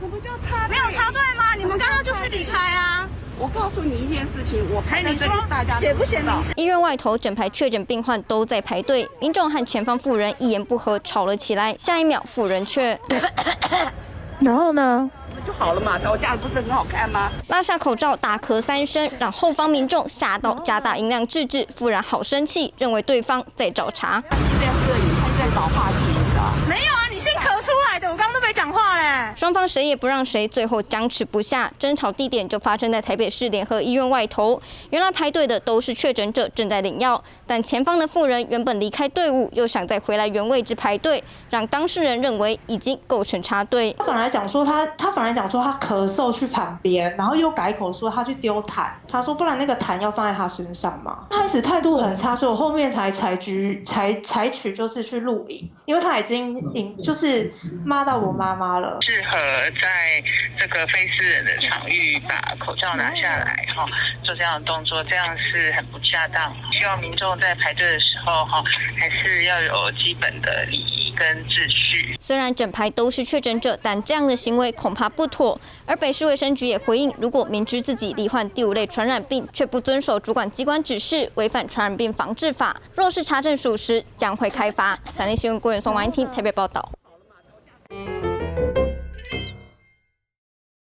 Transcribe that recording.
什么叫插队？没有插队吗？你们刚刚就是离开啊。我告诉你一件事情，我排在你说这里，大家写不写名字？医院外头，整排确诊病患都在排队，民众和前方妇人一言不合吵了起来，下一秒妇人却然后呢？就好了嘛，我这样不是很好看吗？拉下口罩，大咳3声，让后方民众吓到，加大音量制止。妇人好生气，认为对方在找茬。他是在摄影，他是在找话题，你知道？没有啊，你先咳出来的，我刚刚都没讲话嘞。双方谁也不让谁，最后僵持不下。争吵地点就发生在台北市联合医院外头。原来排队的都是确诊者，正在领药，但前方的妇人原本离开队伍，又想再回来原位置排队，让当事人认为已经构成插队。他本来讲说他咳嗽去旁边，然后又改口说他去丢痰，他说不然那个痰要放在他身上嘛。开始态度很差，所以我后面才采取就是去录影，因为他已经就是骂到我妈妈了。适合在这个非私人的场域把口罩拿下来哈，做这样的动作，这样是很不恰当。希望民众在排队的时候哈，还是要有基本的礼仪跟秩序。虽然整排都是确诊者，但这样的行为恐怕不妥。而北市卫生局也回应，如果明知自己罹患第5类传染病，却不遵守主管机关指示，违反传染病防治法，若是查证属实，将会开罚。3立新闻郭元松、王英婷台北报道。